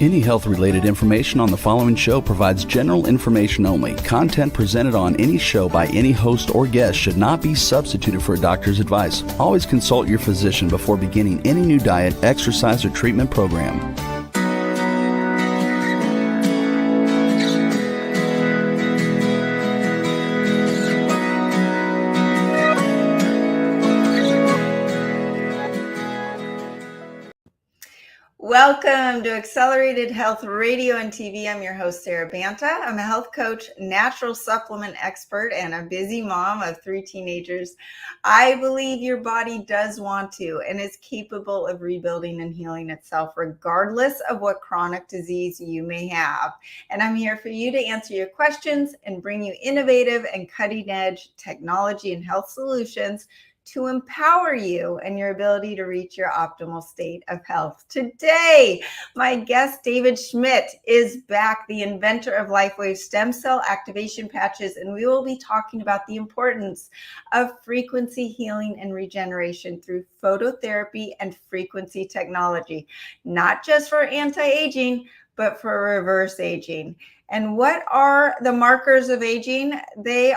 Any health-related information on the following show provides general information only. Content presented on any show by any host or guest should not be substituted for a doctor's advice. Always consult your physician before beginning any new diet, exercise, or treatment program. Welcome to Accelerated Health Radio and TV. I'm your host, SaraBanta. I'm a health coach, natural supplement expert, and a busy mom of 3 teenagers. I believe your body does want to and is capable of rebuilding and healing itself, regardless of what chronic disease you may have. And I'm here for you to answer your questions and bring you innovative and cutting-edge technology and health solutions to empower you and your ability to reach your optimal state of health. Today, my guest, David Schmidt, is back, the inventor of LifeWave stem cell activation patches, and we will be talking about the importance of frequency healing and regeneration through phototherapy and frequency technology, not just for anti-aging, but for reverse aging. And what are the markers of aging? They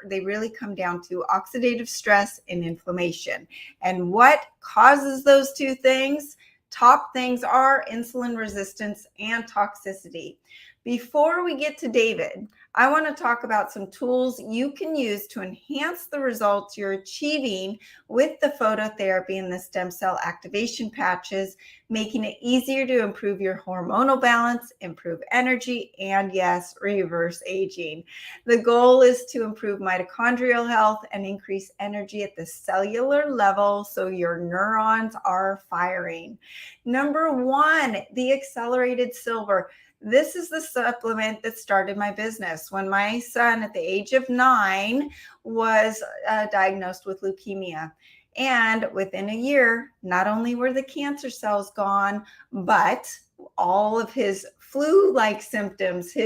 really come down to oxidative stress and inflammation. And what causes those two things? Top things are insulin resistance and toxicity. Before we get to David, I want to talk about some tools you can use to enhance the results you're achieving with the phototherapy and the stem cell activation patches, making it easier to improve your hormonal balance, improve energy, and yes, reverse aging. The goal is to improve mitochondrial health and increase energy at the cellular level so your neurons are firing. Number 1, the accelerated silver. This is the supplement that started my business when my son at the age of 9 was diagnosed with leukemia. And within a year, not only were the cancer cells gone, but all of his flu-like symptoms,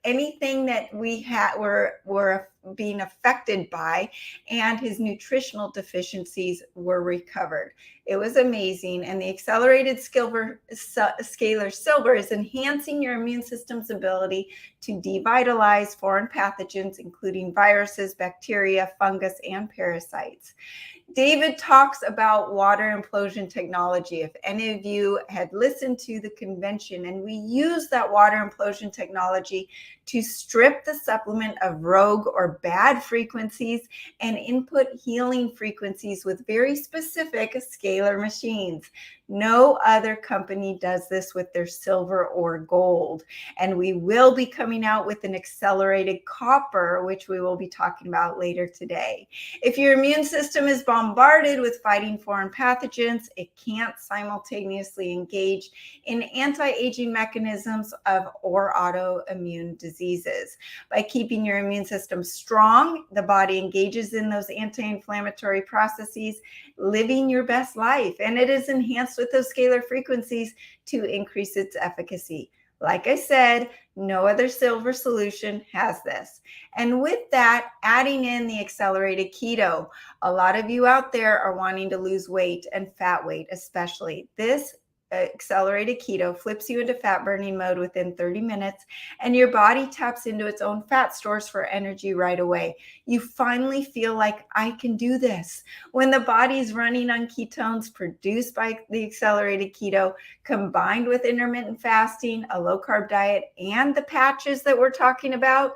anything that we had were being affected by, and his nutritional deficiencies were recovered. It was amazing. And the accelerated scalar silver is enhancing your immune system's ability to devitalize foreign pathogens, including viruses, bacteria, fungus, and parasites. David talks about water implosion technology. If any of you had listened to the convention, and we use that water implosion technology to strip the supplement of rogue or bad frequencies and input healing frequencies with very specific scalar machines. No other company does this with their silver or gold. And we will be coming out with an accelerated copper, which we will be talking about later today. If your immune system is bombarded with fighting foreign pathogens, it can't simultaneously engage in anti-aging mechanisms or autoimmune diseases. By keeping your immune system strong, the body engages in those anti-inflammatory processes, living your best life. And it is enhanced with those scalar frequencies to increase its efficacy. Like I said, no other silver solution has this. And with that, adding in the accelerated keto. A lot of you out there are wanting to lose weight and fat weight, especially. This accelerated keto flips you into fat burning mode within 30 minutes, and your body taps into its own fat stores for energy right away. You finally feel like, I can do this. When the body's running on ketones produced by the accelerated keto, combined with intermittent fasting, a low carb diet, and the patches that we're talking about,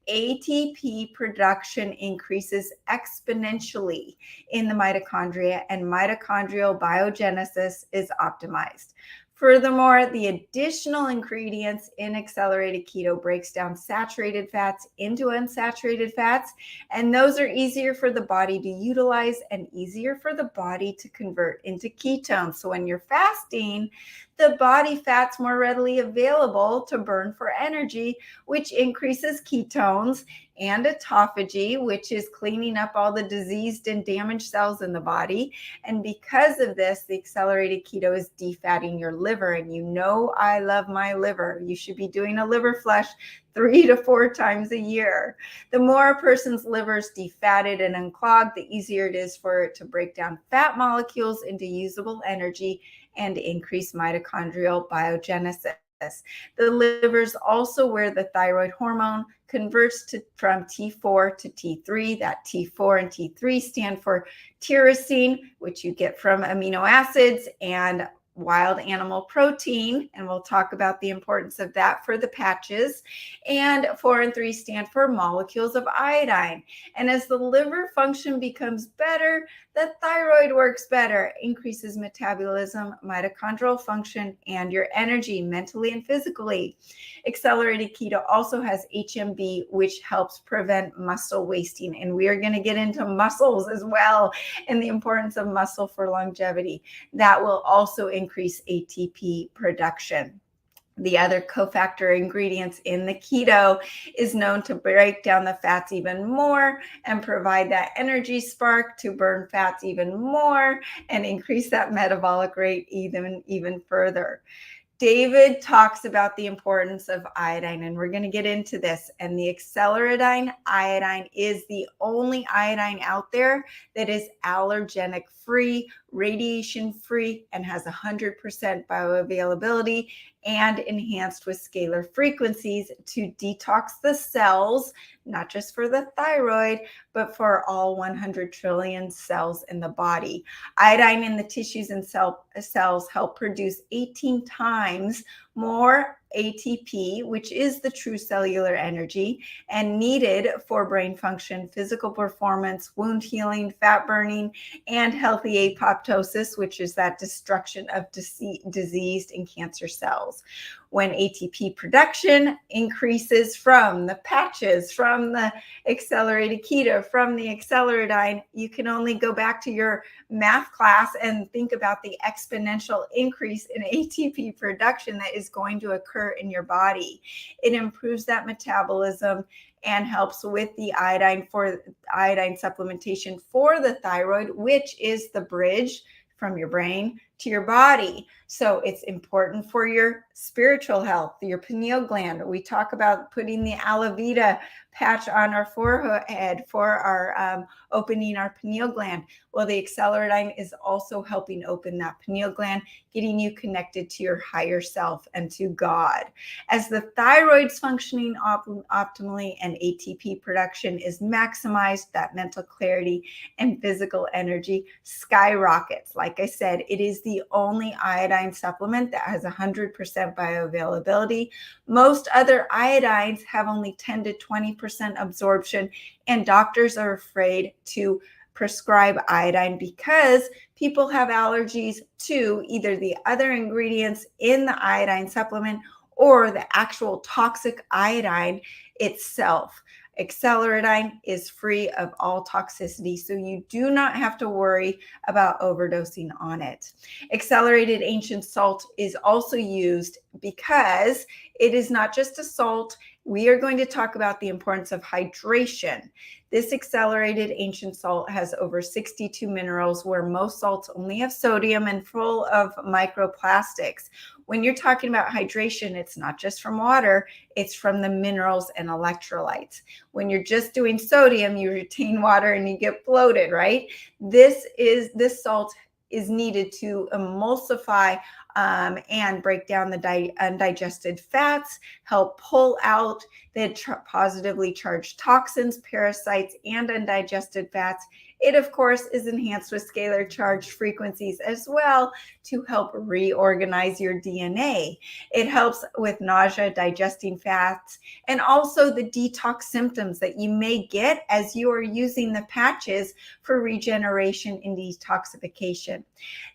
ATP production increases exponentially in the mitochondria, and mitochondrial biogenesis is optimized. Furthermore, the additional ingredients in accelerated keto breaks down saturated fats into unsaturated fats, and those are easier for the body to utilize and easier for the body to convert into ketones. So when you're fasting, the body fat's more readily available to burn for energy, which increases ketones, and autophagy, which is cleaning up all the diseased and damaged cells in the body. And because of this, the accelerated keto is defatting your liver. And you know I love my liver. You should be doing a liver flush 3 to 4 times a year. The more a person's liver is defatted and unclogged, the easier it is for it to break down fat molecules into usable energy and increase mitochondrial biogenesis. The liver is also where the thyroid hormone converts from T4 to T3. That T4 and T3 stand for tyrosine, which you get from amino acids, and wild animal protein, and we'll talk about the importance of that for the patches. And 4 and 3 stand for molecules of iodine. And as the liver function becomes better, the thyroid works better, increases metabolism, mitochondrial function, and your energy mentally and physically. Accelerated keto also has HMB, which helps prevent muscle wasting. And we are going to get into muscles as well and the importance of muscle for longevity. That will also increase ATP production. The other cofactor ingredients in the keto is known to break down the fats even more and provide that energy spark to burn fats even more and increase that metabolic rate even further. David talks about the importance of iodine, and we're going to get into this. And the acceleridine iodine is the only iodine out there that is allergenic free, radiation free, and has 100% bioavailability and enhanced with scalar frequencies to detox the cells, not just for the thyroid, but for all 100 trillion cells in the body. Iodine in the tissues and cells help produce 18 times more ATP, which is the true cellular energy, and needed for brain function, physical performance, wound healing, fat burning, and healthy apoptosis, which is that destruction of diseased and cancer cells. When ATP production increases from the patches, from the accelerated keto, from the acceleridine, you can only go back to your math class and think about the exponential increase in ATP production that is going to occur in your body. It improves that metabolism and helps with the iodine supplementation for the thyroid, which is the bridge from your brain to your body. So it's important for your spiritual health, your pineal gland. We talk about putting the aloe vera patch on our forehead for our opening our pineal gland. Well, the acceleridine is also helping open that pineal gland, getting you connected to your higher self and to God. As the thyroid's functioning optimally and ATP production is maximized, that mental clarity and physical energy skyrockets. Like I said, it is the only iodine supplement that has 100% bioavailability. Most other iodines have only 10 to 20% absorption, and doctors are afraid to prescribe iodine because people have allergies to either the other ingredients in the iodine supplement or the actual toxic iodine itself. Acceleridine is free of all toxicity, so you do not have to worry about overdosing on it. Accelerated ancient salt is also used because it is not just a salt. We are going to talk about the importance of hydration. This accelerated ancient salt has over 62 minerals, where most salts only have sodium and full of microplastics. When you're talking about hydration, it's not just from water, it's from the minerals and electrolytes. When you're just doing sodium, you retain water and you get bloated, right? This salt is needed to emulsify and break down the undigested fats, help pull out the positively charged toxins, parasites, and undigested fats. It, of course, is enhanced with scalar charged frequencies as well to help reorganize your DNA. It helps with nausea, digesting fats, and also the detox symptoms that you may get as you are using the patches for regeneration and detoxification.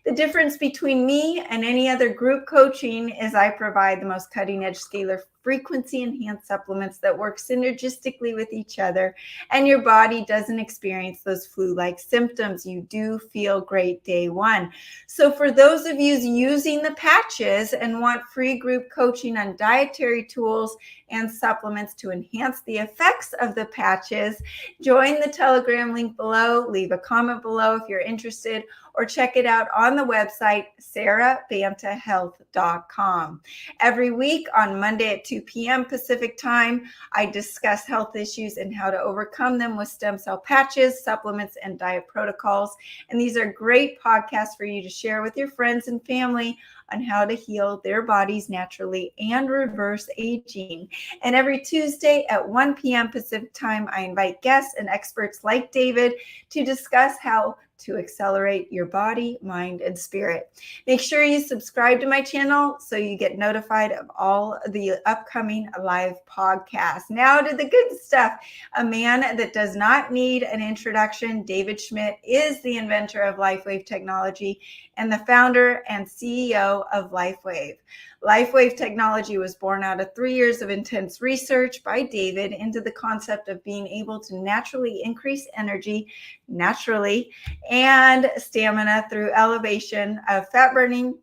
The difference between me and any other group coaching is I provide the most cutting-edge scalar frequency enhanced supplements that work synergistically with each other, and your body doesn't experience those flu-like symptoms. You do feel great day one. So for those of you using the patches and want free group coaching on dietary tools and supplements to enhance the effects of the patches, join the Telegram link below, leave a comment below if you're interested, or check it out on the website, SaraBantaHealth.com. Every week on Monday at 2 2 p.m. Pacific time. I discuss health issues and how to overcome them with stem cell patches, supplements, and diet protocols. And these are great podcasts for you to share with your friends and family on how to heal their bodies naturally and reverse aging. And every Tuesday at 1 p.m. Pacific time, I invite guests and experts like David to discuss how to accelerate your body, mind, and spirit. Make sure you subscribe to my channel so you get notified of all the upcoming live podcasts. Now to the good stuff. A man that does not need an introduction, David Schmidt is the inventor of LifeWave Technology and the founder and CEO of LifeWave. LifeWave Technology was born out of 3 years of intense research by David into the concept of being able to naturally increase energy naturally and stamina through elevation of fat burning,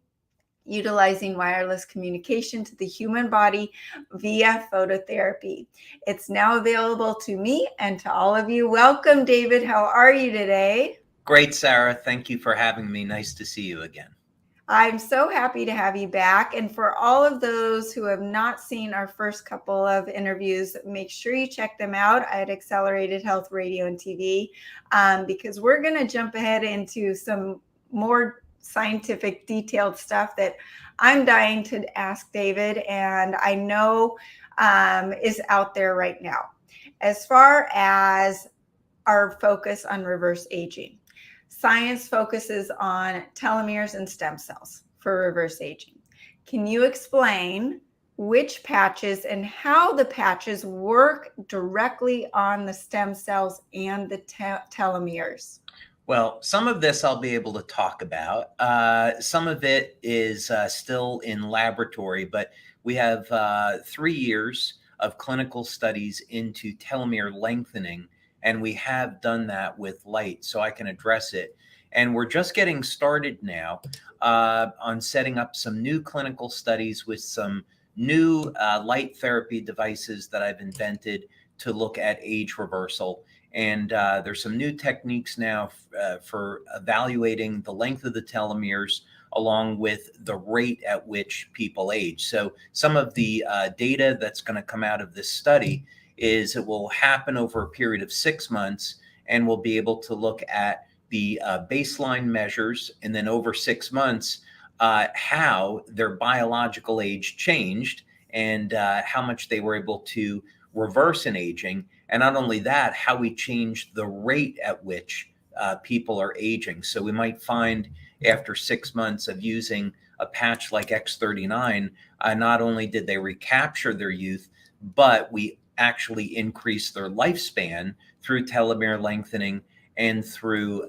utilizing wireless communication to the human body via phototherapy. It's now available to me and to all of you. Welcome, David. How are you today? Great, Sara. Thank you for having me. Nice to see you again. I'm so happy to have you back. And for all of those who have not seen our first couple of interviews, make sure you check them out at Accelerated Health Radio and TV, because we're going to jump ahead into some more scientific detailed stuff that I'm dying to ask David, and I know is out there right now. As far as our focus on reverse aging. Science focuses on telomeres and stem cells for reverse aging. Can you explain which patches and how the patches work directly on the stem cells and the telomeres? Well, some of this I'll be able to talk about. Some of it is still in laboratory, but we have 3 years of clinical studies into telomere lengthening, and we have done that with light, so I can address it. And we're just getting started now on setting up some new clinical studies with some new light therapy devices that I've invented to look at age reversal. And there's some new techniques now for evaluating the length of the telomeres along with the rate at which people age. So some of the data that's going to come out of this study is it will happen over a period of 6 months, and we'll be able to look at the baseline measures, and then over 6 months, how their biological age changed and how much they were able to reverse in aging. And not only that, how we changed the rate at which people are aging. So we might find after 6 months of using a patch like X39, not only did they recapture their youth, but we actually increase their lifespan through telomere lengthening and through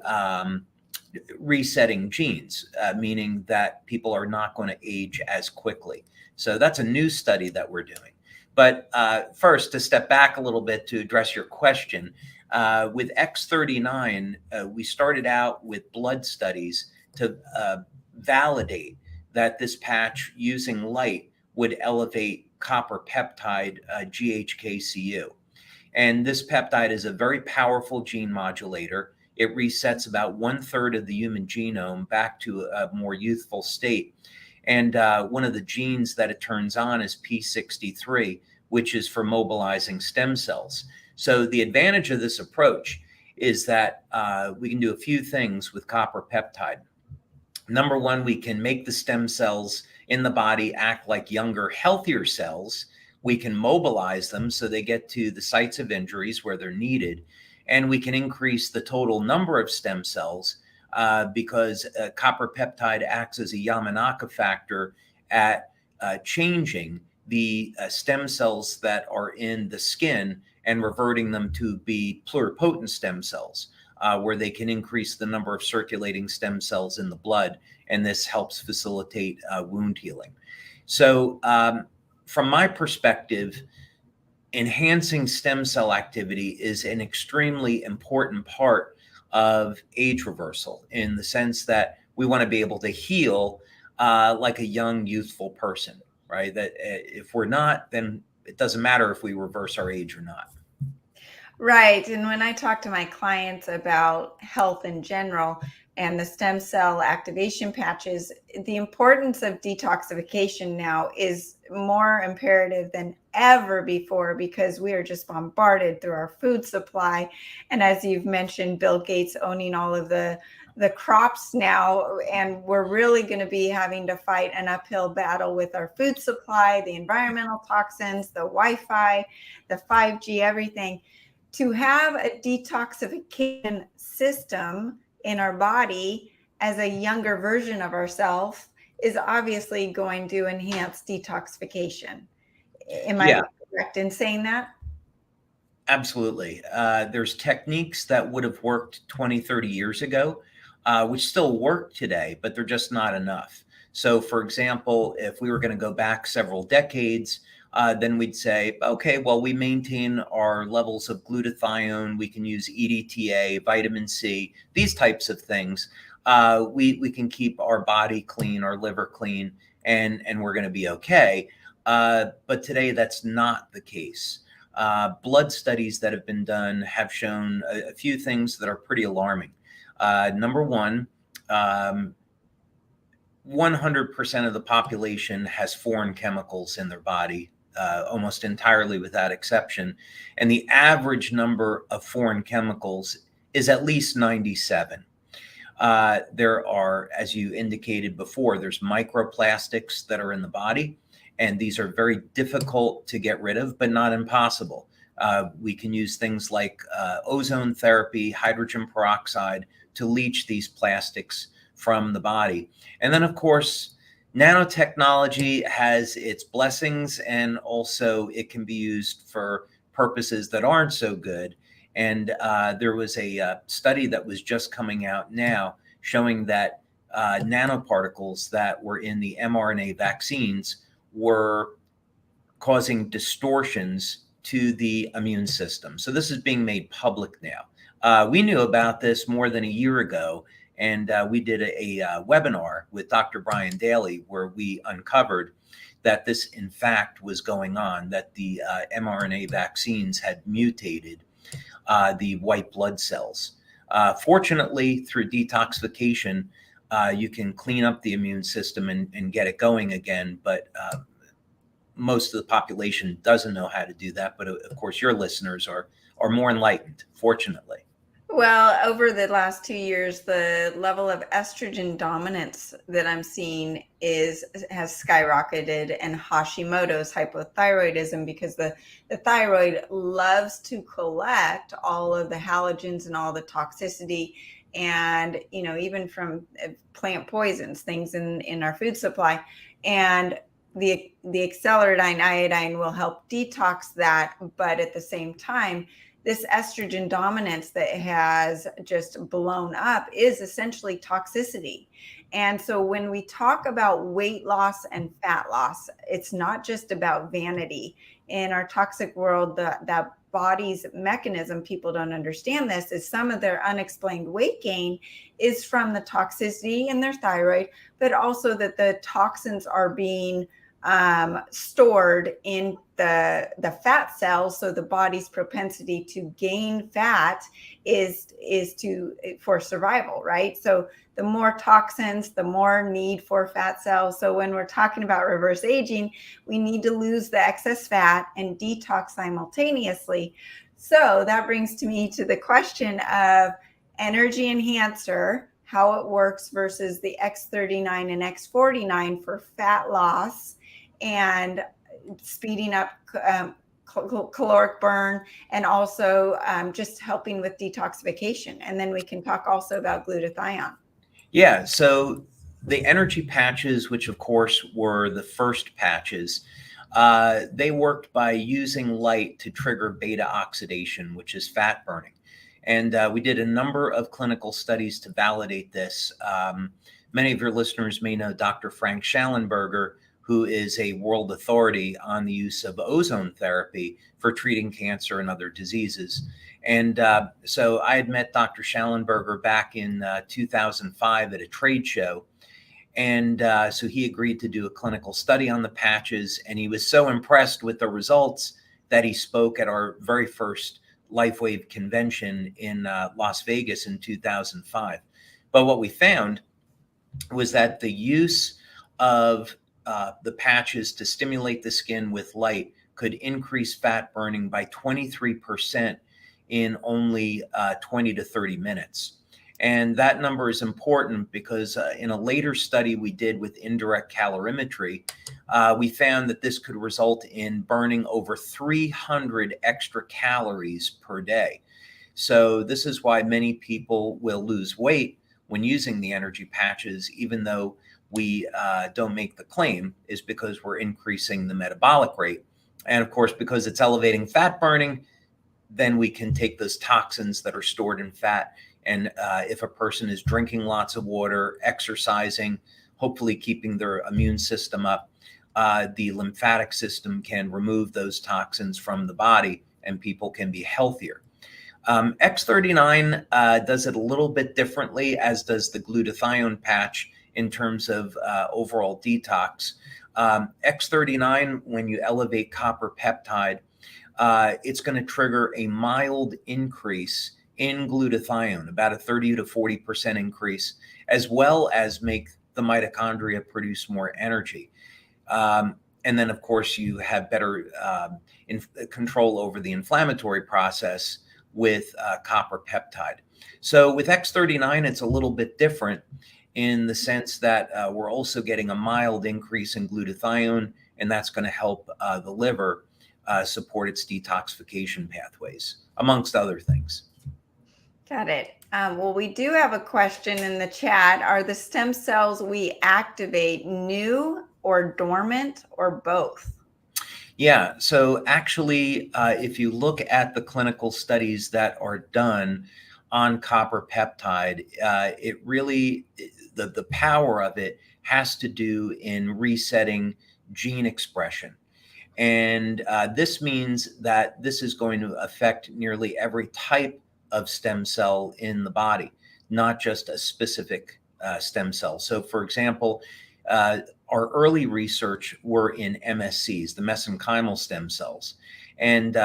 resetting genes, meaning that people are not going to age as quickly. So that's a new study that we're doing. But first, to step back a little bit to address your question, with X39, we started out with blood studies to validate that this patch using light would elevate copper peptide GHKCU. And this peptide is a very powerful gene modulator. It resets about 1/3 of the human genome back to a more youthful state. And one of the genes that it turns on is P63, which is for mobilizing stem cells. So the advantage of this approach is that we can do a few things with copper peptide. Number one, we can make the stem cells in the body act like younger, healthier cells. We can mobilize them so they get to the sites of injuries where they're needed. And we can increase the total number of stem cells because copper peptide acts as a Yamanaka factor at changing the stem cells that are in the skin and reverting them to be pluripotent stem cells, where they can increase the number of circulating stem cells in the blood. And this helps facilitate wound healing. So from my perspective, enhancing stem cell activity is an extremely important part of age reversal, in the sense that we want to be able to heal like a young, youthful person, right? That if we're not, then it doesn't matter if we reverse our age or not. Right. And when I talk to my clients about health in general, and the stem cell activation patches, the importance of detoxification now is more imperative than ever before, because we are just bombarded through our food supply. And as you've mentioned, Bill Gates owning all of the crops now, and we're really going to be having to fight an uphill battle with our food supply, the environmental toxins, the Wi-Fi, the 5G, everything. To have a detoxification system in our body as a younger version of ourselves is obviously going to enhance detoxification. Am I correct in saying that? Absolutely. There's techniques that would have worked 20, 30 years ago, which still work today, but they're just not enough. So, for example, if we were going to go back several decades, then we'd say, okay, well, we maintain our levels of glutathione. We can use EDTA, vitamin C, these types of things. We can keep our body clean, our liver clean, and we're going to be okay. But today, that's not the case. Blood studies that have been done have shown a few things that are pretty alarming. Number one, 100% of the population has foreign chemicals in their body, almost entirely without exception. And the average number of foreign chemicals is at least 97. There are, as you indicated before, there's microplastics that are in the body, and these are very difficult to get rid of, but not impossible. We can use things like ozone therapy, hydrogen peroxide to leach these plastics from the body. And then, of course, nanotechnology has its blessings, and also it can be used for purposes that aren't so good. And there was a study that was just coming out now showing that nanoparticles that were in the mRNA vaccines were causing distortions to the immune system. So this is being made public now. We knew about this more than a year ago, and we did a webinar with Dr. Brian Daly where we uncovered that this, in fact, was going on, that the mRNA vaccines had mutated the white blood cells. Fortunately, through detoxification, you can clean up the immune system and get it going again, but most of the population doesn't know how to do that. But of course, your listeners are more enlightened, fortunately. Well, over the last 2 years, the level of estrogen dominance that I'm seeing has skyrocketed, and Hashimoto's hypothyroidism, because the thyroid loves to collect all of the halogens and all the toxicity, and even from plant poisons, things in our food supply. And the accelerated iodine will help detox that, but at the same time, this estrogen dominance that has just blown up is essentially toxicity. And so when we talk about weight loss and fat loss, it's not just about vanity. In our toxic world, that body's mechanism, people don't understand this, is some of their unexplained weight gain is from the toxicity in their thyroid, but also that the toxins are being stored in the fat cells. So the body's propensity to gain fat is for survival, right? So the more toxins, the more need for fat cells. So when we're talking about reverse aging, we need to lose the excess fat and detox simultaneously. So that brings me to the question of energy enhancer, how it works versus the X39 and X49 for fat loss and speeding up caloric burn, and also just helping with detoxification. And then we can talk also about glutathione. Yeah, so the energy patches, which of course were the first patches, they worked by using light to trigger beta oxidation, which is fat burning. And we did a number of clinical studies to validate this. Many of your listeners may know Dr. Frank Schallenberger, who is a world authority on the use of ozone therapy for treating cancer and other diseases. And so I had met Dr. Schallenberger back in 2005 at a trade show. And so he agreed to do a clinical study on the patches. And he was so impressed with the results that he spoke at our very first LifeWave convention in Las Vegas in 2005. But what we found was that the use of the patches to stimulate the skin with light could increase fat burning by 23% in only 20 to 30 minutes. And that number is important because in a later study we did with indirect calorimetry, we found that this could result in burning over 300 extra calories per day. So this is why many people will lose weight when using the energy patches, even though we don't make the claim, is because we're increasing the metabolic rate. And of course, because it's elevating fat burning, then we can take those toxins that are stored in fat. And if a person is drinking lots of water, exercising, hopefully keeping their immune system up, the lymphatic system can remove those toxins from the body and people can be healthier. X39 does it a little bit differently, as does the glutathione patch in terms of overall detox. X39, when you elevate copper peptide, it's going to trigger a mild increase in glutathione, about a 30 to 40% increase, as well as make the mitochondria produce more energy. And then, of course, you have better control over the inflammatory process with copper peptide. So with X39, it's a little bit different in the sense that we're also getting a mild increase in glutathione, and that's going to help the liver support its detoxification pathways, amongst other things. Got it. Well, we do have a question in the chat. Are the stem cells we activate new or dormant or both? Yeah, so actually, if you look at the clinical studies that are done on copper peptide, it really, the power of it has to do in resetting gene expression. And this means that this is going to affect nearly every type of stem cell in the body, not just a specific stem cell. So for example, our early research were in MSCs, the mesenchymal stem cells. And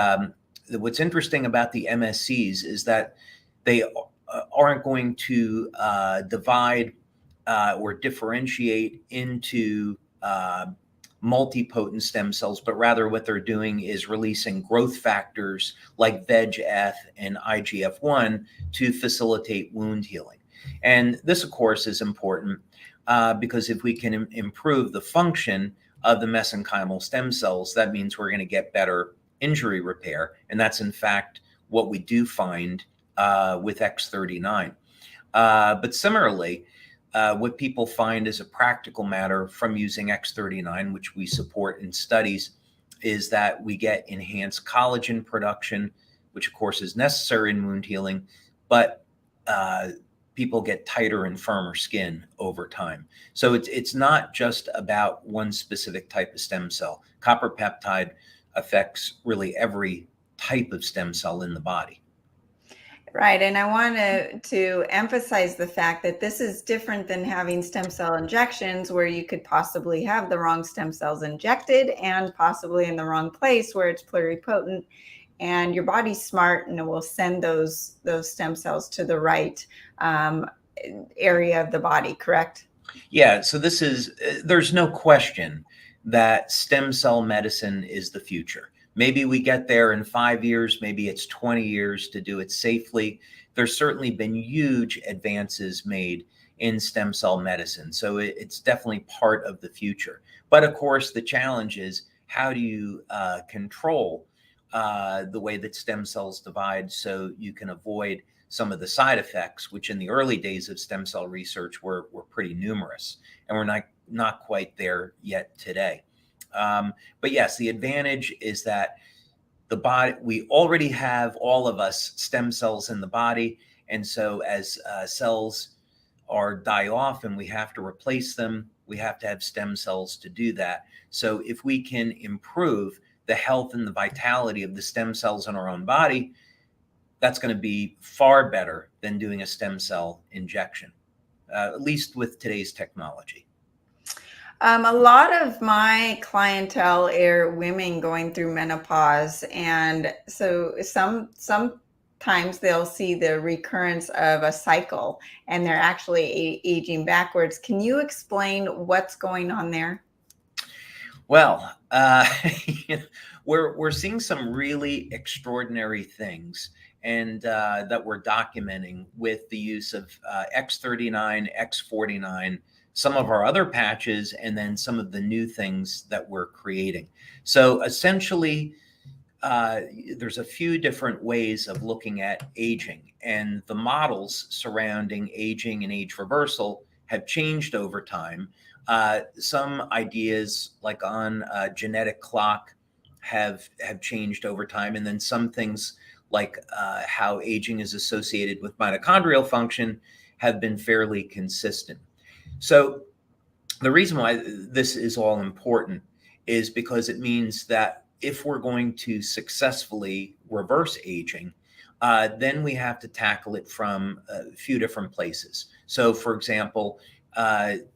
what's interesting about the MSCs is that they aren't going to divide or differentiate into multipotent stem cells, but rather what they're doing is releasing growth factors like VEGF and IGF-1 to facilitate wound healing. And this, of course, is important because if we can improve the function of the mesenchymal stem cells, that means we're going to get better injury repair. And that's, in fact, what we do find with X39. But similarly, what people find as a practical matter from using X39, which we support in studies, is that we get enhanced collagen production, which of course is necessary in wound healing, but people get tighter and firmer skin over time. So it's not just about one specific type of stem cell. Copper peptide affects really every type of stem cell in the body. Right. And I want to emphasize the fact that this is different than having stem cell injections, where you could possibly have the wrong stem cells injected and possibly in the wrong place where it's pluripotent, and your body's smart and it will send those stem cells to the right area of the body, correct? Yeah. So this is, there's no question that stem cell medicine is the future. Maybe we get there in 5 years, maybe it's 20 years to do it safely. There's certainly been huge advances made in stem cell medicine. So it's definitely part of the future. But of course, the challenge is, how do you control the way that stem cells divide so you can avoid some of the side effects, which in the early days of stem cell research were pretty numerous. And we're not quite there yet today. But yes, the advantage is that the body, we already have, all of us, stem cells in the body. And so as cells die off and we have to replace them, we have to have stem cells to do that. So if we can improve the health and the vitality of the stem cells in our own body, that's going to be far better than doing a stem cell injection, at least with today's technology. A lot of my clientele are women going through menopause, and so some times they'll see the recurrence of a cycle and they're actually aging backwards. Can you explain what's going on there? Well, we're seeing some really extraordinary things, and that we're documenting with the use of X39, X49, some of our other patches, and then some of the new things that we're creating. So essentially, there's a few different ways of looking at aging, and the models surrounding aging and age reversal have changed over time. Some ideas, like on a genetic clock, have changed over time, and then some things like how aging is associated with mitochondrial function have been fairly consistent. So the reason why this is all important is because it means that if we're going to successfully reverse aging, then we have to tackle it from a few different places. So, for example,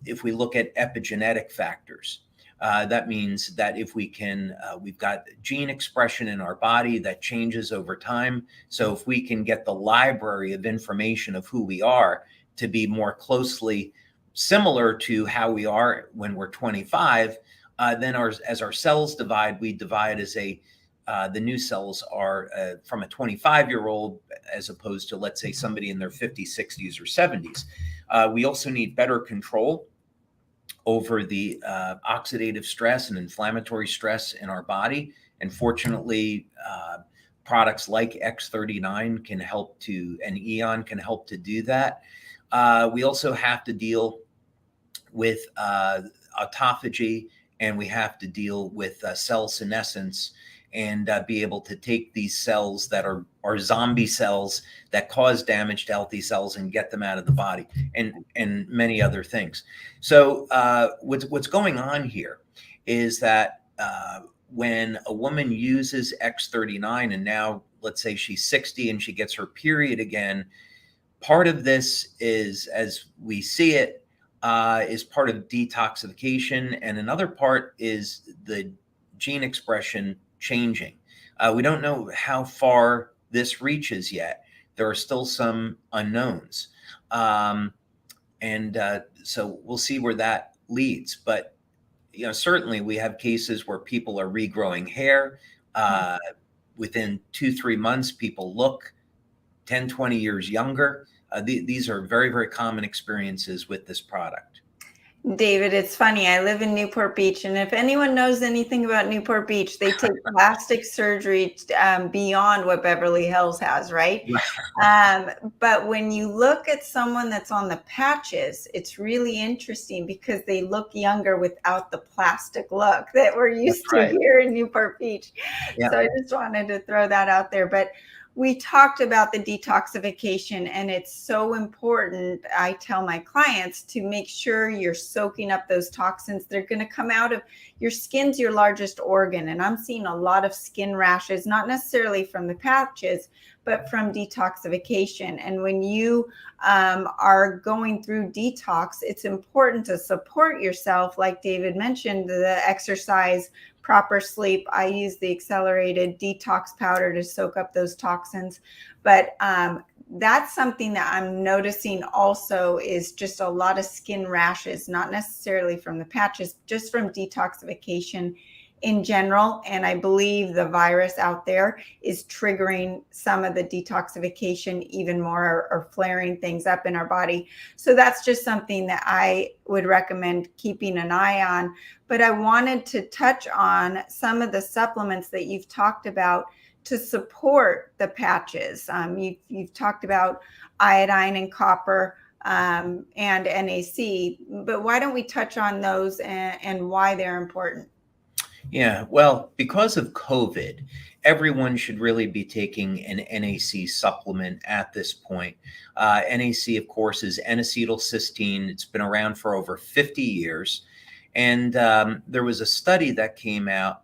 if we look at epigenetic factors, that means that if we can, we've got gene expression in our body that changes over time. So if we can get the library of information of who we are to be more closely similar to how we are when we're 25, then as our cells divide, we divide as the new cells are from a 25-year-old as opposed to, let's say, somebody in their 50s, 60s, or 70s. We also need better control over the oxidative stress and inflammatory stress in our body. And fortunately, products like X39 can help to, and Eon can help to do that. We also have to deal with autophagy, and we have to deal with cell senescence, and be able to take these cells that are zombie cells that cause damage to healthy cells and get them out of the body, and many other things. So what's going on here is that when a woman uses X39, and now let's say she's 60 and she gets her period again, part of this is, as we see it, is part of detoxification, and another part is the gene expression changing. We don't know how far this reaches yet. There are still some unknowns. So we'll see where that leads. But certainly we have cases where people are regrowing hair. Within 2-3 months, people look 10, 20 years younger. These are very, very common experiences with this product. David, it's funny. I live in Newport Beach, and if anyone knows anything about Newport Beach, they take plastic surgery beyond what Beverly Hills has, right? But when you look at someone that's on the patches, it's really interesting because they look younger without the plastic look that we're used to here in Newport Beach. Yeah. So I just wanted to throw that out there. But we talked about the detoxification, and it's so important. I tell my clients to make sure you're soaking up those toxins. They're going to come out of your skin's your largest organ. And I'm seeing a lot of skin rashes, not necessarily from the patches, but from detoxification. And when you are going through detox, it's important to support yourself. Like David mentioned, the exercise, proper sleep. I use the accelerated detox powder to soak up those toxins. But that's something that I'm noticing also is just a lot of skin rashes, not necessarily from the patches, just from detoxification in general. And I believe the virus out there is triggering some of the detoxification even more, or flaring things up in our body. So that's just something that I would recommend keeping an eye on. But I wanted to touch on some of the supplements that you've talked about to support the patches. You've talked about iodine and copper and NAC, but why don't we touch on those and why they're important? Yeah, well, because of COVID, everyone should really be taking an NAC supplement at this point. NAC, of course, is N-acetylcysteine. It's been around for over 50 years. And there was a study that came out,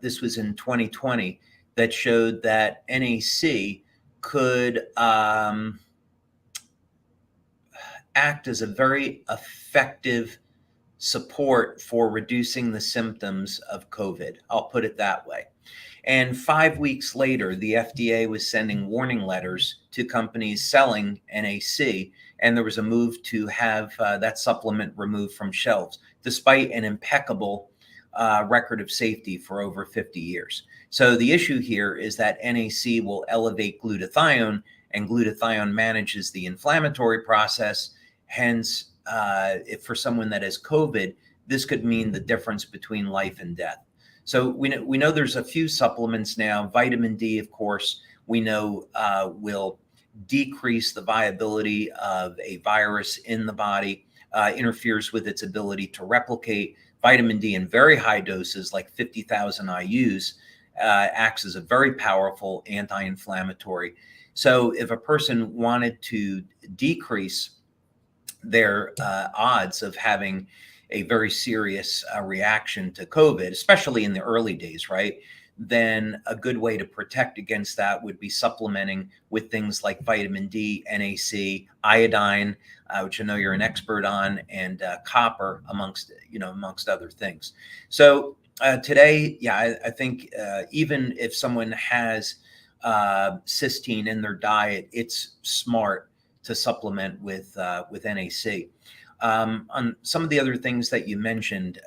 this was in 2020, that showed that NAC could act as a very effective support for reducing the symptoms of COVID. I'll put it that way. And 5 weeks later, the FDA was sending warning letters to companies selling NAC, and there was a move to have that supplement removed from shelves, despite an impeccable record of safety for over 50 years. So the issue here is that NAC will elevate glutathione, and glutathione manages the inflammatory process. Hence, if for someone that has COVID, this could mean the difference between life and death. So we know there's a few supplements now. Vitamin D, of course, we know will decrease the viability of a virus in the body, interferes with its ability to replicate. Vitamin D in very high doses, like 50,000 IUs, acts as a very powerful anti-inflammatory. So if a person wanted to decrease their odds of having a very serious reaction to COVID, especially in the early days, right? Then a good way to protect against that would be supplementing with things like vitamin D, NAC, iodine, which I know you're an expert on, and copper, amongst other things. So today, yeah, I think even if someone has cysteine in their diet, it's smart to supplement with NAC. On some of the other things that you mentioned,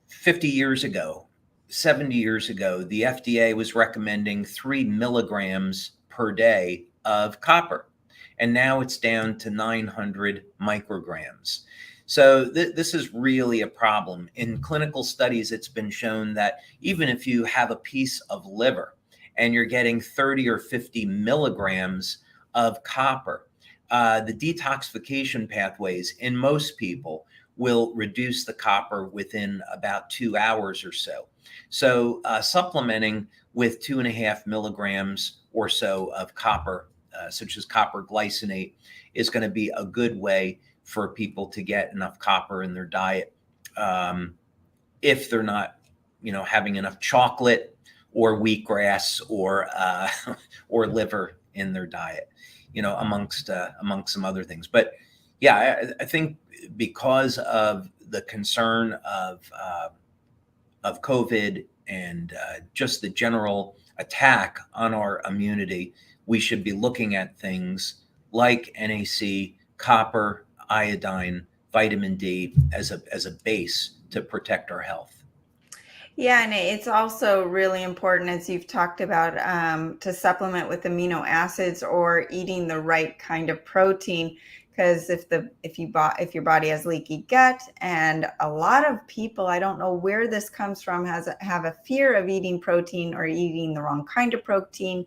50 years ago, 70 years ago, the FDA was recommending 3 milligrams per day of copper, and now it's down to 900 micrograms. So this is really a problem. In clinical studies, it's been shown that even if you have a piece of liver and you're getting 30 or 50 milligrams of copper, the detoxification pathways in most people will reduce the copper within about 2 hours or so. So supplementing with 2.5 milligrams or so of copper, such as copper glycinate, is going to be a good way for people to get enough copper in their diet, if they're not, having enough chocolate or wheatgrass or liver in their diet, amongst some other things. But yeah, I think because of the concern of COVID and just the general attack on our immunity, we should be looking at things like NAC, copper, iodine, vitamin D as a base to protect our health. Yeah, and it's also really important, as you've talked about, to supplement with amino acids or eating the right kind of protein. Because if your body has leaky gut, and a lot of people, I don't know where this comes from, have a fear of eating protein or eating the wrong kind of protein.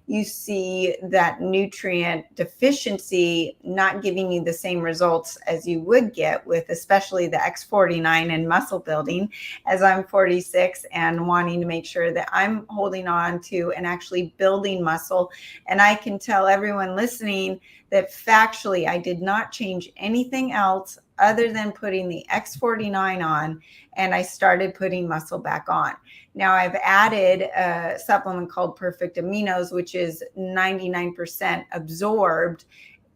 You see that nutrient deficiency not giving you the same results as you would get with especially the X49 and muscle building, as I'm 46 and wanting to make sure that I'm holding on to and actually building muscle. And I can tell everyone listening that factually, I did not change anything else other than putting the X49 on, and I started putting muscle back on. Now I've added a supplement called Perfect Aminos, which is 99% absorbed.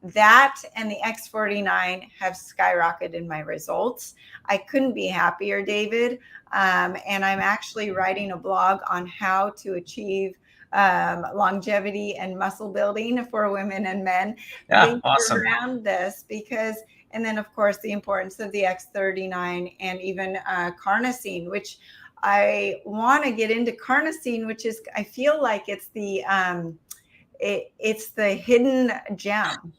That and the X49 have skyrocketed my results. I couldn't be happier, David. And I'm actually writing a blog on how to achieve longevity and muscle building for women and men. Yeah, awesome. Around this, because, and then of course the importance of the X39 and even Carnosine, which I want to get into Carnosine, which is, I feel like it's the it's the hidden gem.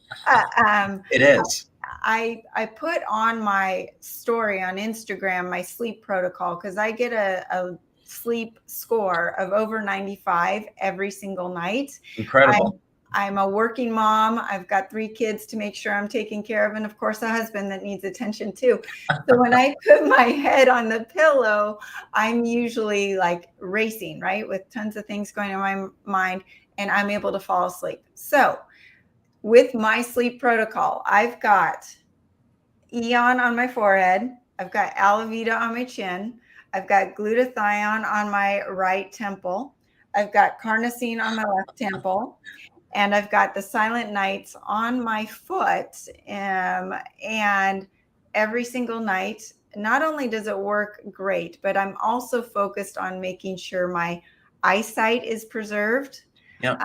It is. I put on my story on Instagram my sleep protocol, because I get a sleep score of over 95 every single night. Incredible. I'm a working mom. I've got 3 kids to make sure I'm taking care of, and of course a husband that needs attention too. So when I put my head on the pillow, I'm usually like racing, right, with tons of things going on in my mind, and I'm able to fall asleep. So with my sleep protocol, I've got Eon on my forehead, I've got aloe vera on my chin, I've got glutathione on my right temple, I've got Carnosine on my left temple, and I've got the Silent Nights on my foot. And every single night not only does it work great, but I'm also focused on making sure my eyesight is preserved, Yeah.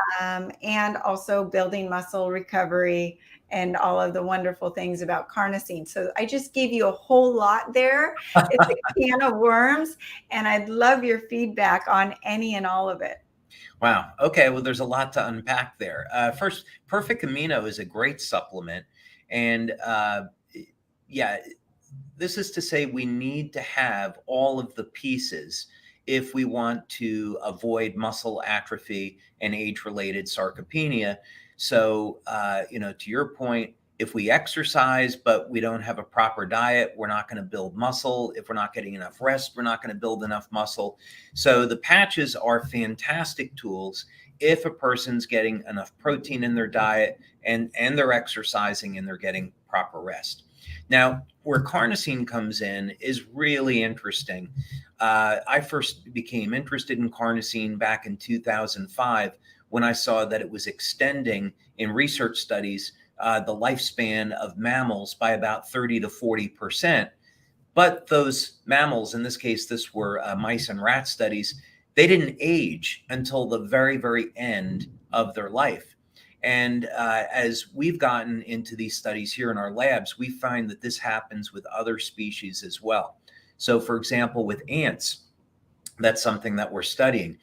and also building muscle recovery and all of the wonderful things about carnosine. So I just gave you a whole lot there. It's a can of worms, and I'd love your feedback on any and all of it. Wow. Okay. Well, there's a lot to unpack there. First, Perfect Amino is a great supplement. And yeah, this is to say we need to have all of the pieces if we want to avoid muscle atrophy and age-related sarcopenia. So, to your point, if we exercise but we don't have a proper diet, we're not going to build muscle. If we're not getting enough rest, we're not going to build enough muscle. So the patches are fantastic tools if a person's getting enough protein in their diet and they're exercising and they're getting proper rest. Now, where carnosine comes in is really interesting. I first became interested in carnosine back in 2005 when I saw that it was extending in research studies the lifespan of mammals by about 30 to 40%. But those mammals, in this case, this were mice and rat studies, they didn't age until the very, very end of their life. And as we've gotten into these studies here in our labs, we find that this happens with other species as well. So, for example, with ants, that's something that we're studying.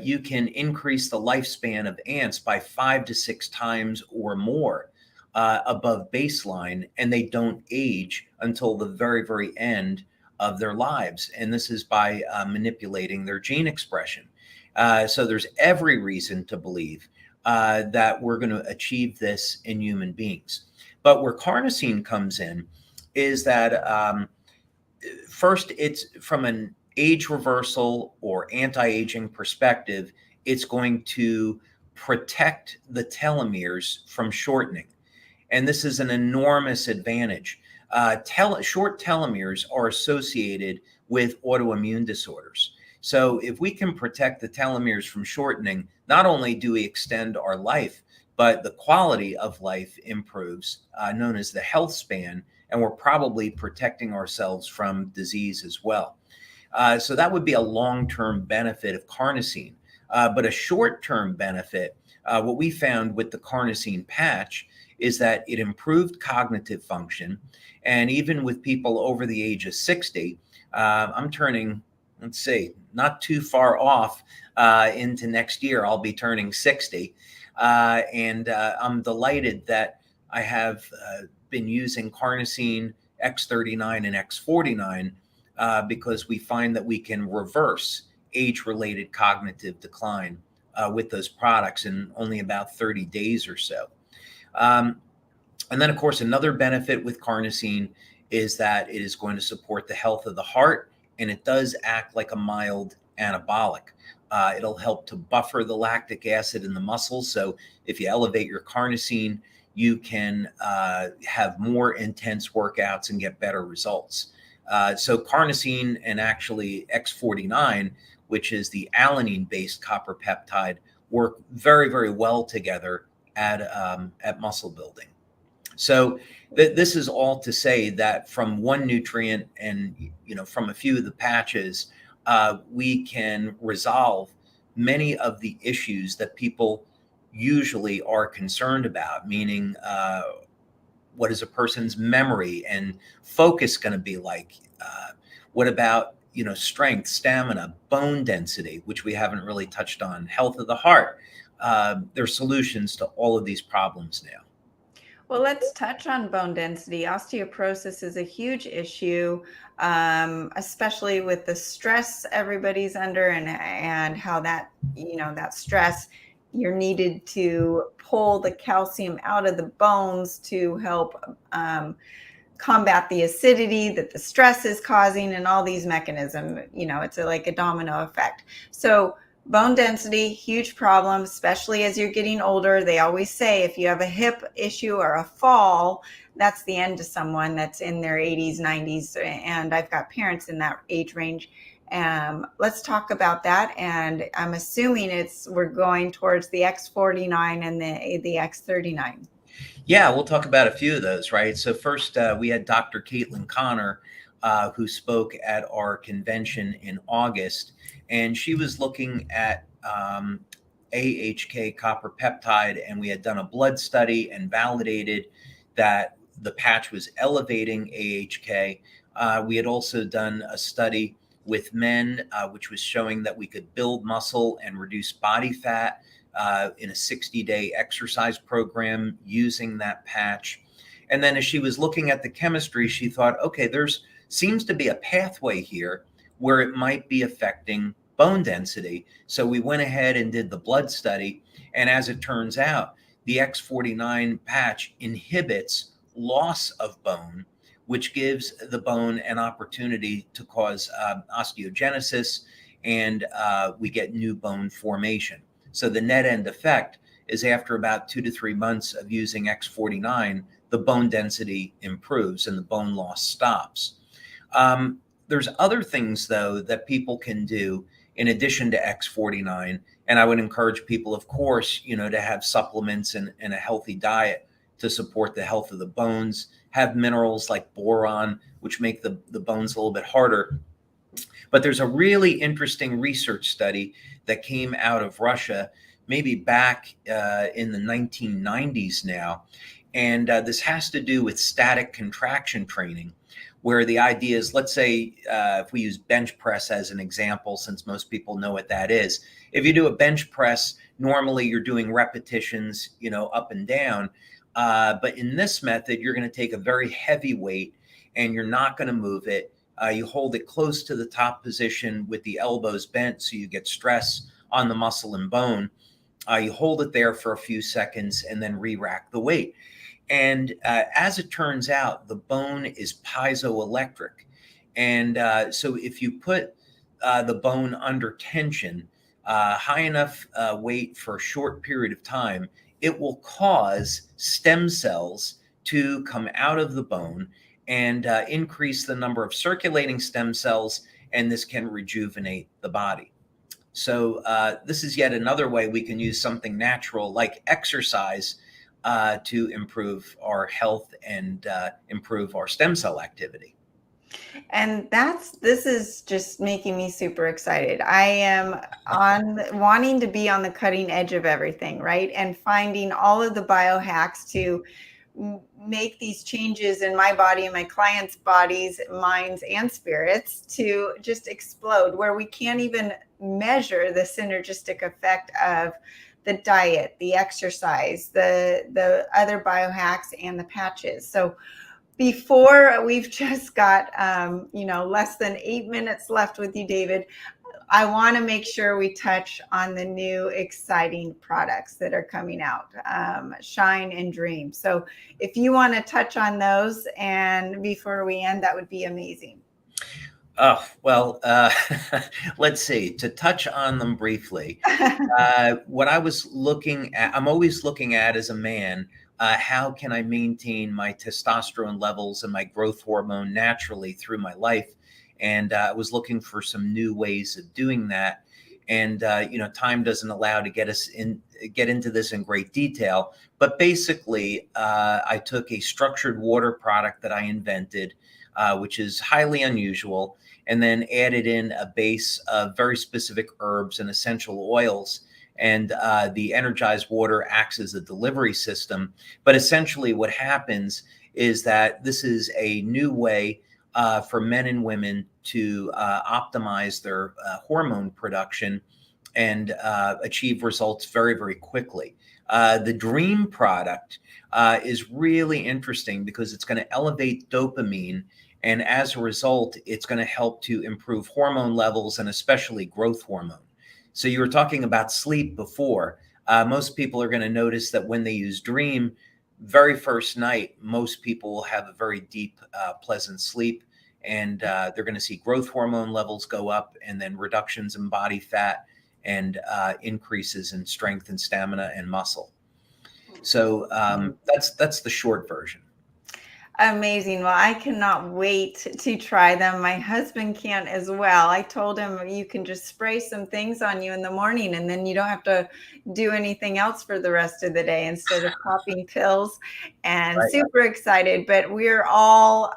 You can increase the lifespan of ants by 5 to 6 times or more above baseline, and they don't age until the very, very end of their lives. And this is by manipulating their gene expression. So there's every reason to believe that we're going to achieve this in human beings. But where carnosine comes in is that first, it's from an age reversal or anti-aging perspective, it's going to protect the telomeres from shortening. And this is an enormous advantage. Short telomeres are associated with autoimmune disorders. So if we can protect the telomeres from shortening, not only do we extend our life, but the quality of life improves, known as the health span, and we're probably protecting ourselves from disease as well. So that would be a long-term benefit of carnosine. But a short-term benefit, what we found with the carnosine patch is that it improved cognitive function. And even with people over the age of 60, I'm turning, let's see, not too far off into next year, I'll be turning 60. And I'm delighted that I have been using carnosine X39 and X49 because we find that we can reverse age-related cognitive decline with those products in only about 30 days or so. And then, of course, another benefit with carnosine is that it is going to support the health of the heart, and it does act like a mild anabolic. It'll help to buffer the lactic acid in the muscles. So if you elevate your carnosine, you can have more intense workouts and get better results. So carnosine and actually X49, which is the alanine-based copper peptide, work very, very well together at muscle building. So this is all to say that from one nutrient and from a few of the patches, we can resolve many of the issues that people usually are concerned about, meaning what is a person's memory and focus going to be like? What about strength, stamina, bone density, which we haven't really touched on, health of the heart? There are solutions to all of these problems now. Well, let's touch on bone density. Osteoporosis is a huge issue, especially with the stress everybody's under and how that, that stress, you're needed to pull the calcium out of the bones to help combat the acidity that the stress is causing and all these mechanisms. It's like a domino effect. So bone density, huge problem, especially as you're getting older. They always say if you have a hip issue or a fall, that's the end of someone that's in their 80s, 90s. And I've got parents in that age range. Let's talk about that. And I'm assuming we're going towards the X49 and the X39. Yeah, we'll talk about a few of those, right? So first, we had Dr. Caitlin Connor who spoke at our convention in August, and she was looking at AHK copper peptide, and we had done a blood study and validated that the patch was elevating AHK. We had also done a study with men, which was showing that we could build muscle and reduce body fat in a 60-day exercise program using that patch. And then as she was looking at the chemistry, she thought, okay, there's seems to be a pathway here where it might be affecting bone density. So we went ahead and did the blood study. And as it turns out, the X49 patch inhibits loss of bone, which gives the bone an opportunity to cause osteogenesis, and we get new bone formation. So the net end effect is after about 2 to 3 months of using X49, the bone density improves and the bone loss stops. There's other things, though, that people can do in addition to X49. And I would encourage people, of course, to have supplements and a healthy diet to support the health of the bones, have minerals like boron, which make the bones a little bit harder. But there's a really interesting research study that came out of Russia, maybe back in the 1990s now. And this has to do with static contraction training, where the idea is, let's say, if we use bench press as an example, since most people know what that is. If you do a bench press, normally you're doing repetitions, up and down. But in this method, you're going to take a very heavy weight and you're not going to move it. You hold it close to the top position with the elbows bent so you get stress on the muscle and bone. You hold it there for a few seconds and then re-rack the weight. And as it turns out, the bone is piezoelectric. And so if you put the bone under tension, high enough weight for a short period of time, it will cause stem cells to come out of the bone and increase the number of circulating stem cells, and this can rejuvenate the body. So this is yet another way we can use something natural like exercise to improve our health and improve our stem cell activity. And this is just making me super excited. I am wanting to be on the cutting edge of everything, right? And finding all of the biohacks to make these changes in my body and my clients' bodies, minds, and spirits to just explode, where we can't even measure the synergistic effect of the diet, the exercise, the other biohacks, and the patches. So before, we've just got less than 8 minutes left with you, David. I want to make sure we touch on the new exciting products that are coming out, Shine and Dream. So if you want to touch on those and before we end, that would be amazing. Oh, well, let's see. To touch on them briefly, what I was looking at, I'm always looking at as a man, how can I maintain my testosterone levels and my growth hormone naturally through my life? And I was looking for some new ways of doing that. And, time doesn't allow to get into this in great detail. But basically, I took a structured water product that I invented, which is highly unusual, and then added in a base of very specific herbs and essential oils. And the energized water acts as a delivery system. But essentially what happens is that this is a new way for men and women to optimize their hormone production and achieve results very, very quickly. The Dream product is really interesting because it's going to elevate dopamine. And as a result, it's going to help to improve hormone levels and especially growth hormone. So you were talking about sleep before. Most people are going to notice that when they use Dream, very first night, most people will have a very deep, pleasant sleep. And they're going to see growth hormone levels go up, and then reductions in body fat and increases in strength and stamina and muscle. So that's the short version. Amazing. Well, I cannot wait to try them. My husband can as well. I told him you can just spray some things on you in the morning and then you don't have to do anything else for the rest of the day instead of popping pills. And Right. super excited. But we're all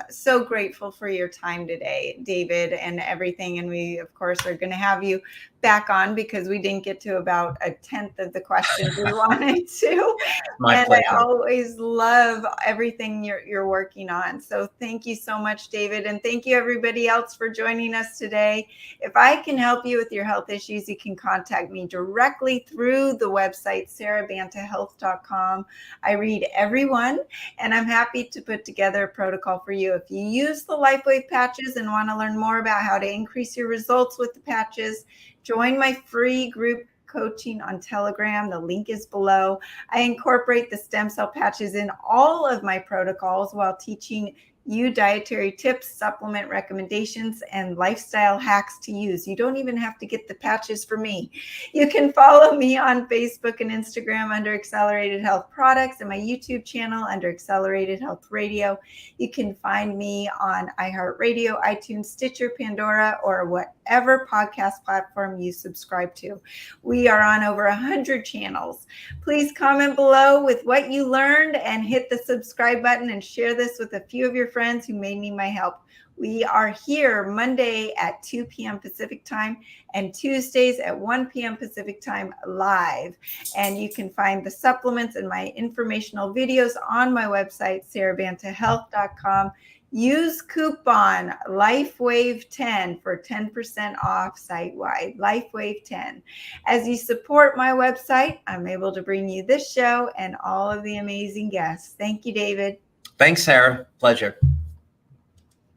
so grateful for your time today, David, and everything. And we, of course, are going to have you back on because we didn't get to about a tenth of the questions we wanted to. My And I pleasure. always love everything you're working on. So thank you so much, David. And thank you everybody else for joining us today. If I can help you with your health issues, you can contact me directly through the website, SaraBantaHealth.com. I read everyone and I'm happy to put together a protocol for you. If you use the LifeWave patches and want to learn more about how to increase your results with the patches, join my free group coaching on Telegram. The link is below. I incorporate the stem cell patches in all of my protocols while teaching you dietary tips, supplement recommendations, and lifestyle hacks to use. You don't even have to get the patches for me. You can follow me on Facebook and Instagram under Accelerated Health Products and my YouTube channel under Accelerated Health Radio. You can find me on iHeartRadio, iTunes, Stitcher, Pandora, or whatever podcast platform you subscribe to. We are on over 100 channels. Please comment below with what you learned and hit the subscribe button and share this with a few of your friends who may need my help. We are here Monday at 2 p.m. Pacific time and Tuesdays at 1 p.m. Pacific time live. And you can find the supplements and my informational videos on my website, SaraBantaHealth.com. Use coupon LifeWave10 for 10% off site-wide, LifeWave10. As you support my website, I'm able to bring you this show and all of the amazing guests. Thank you, David. Thanks, Sarah. Pleasure.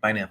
Bye now.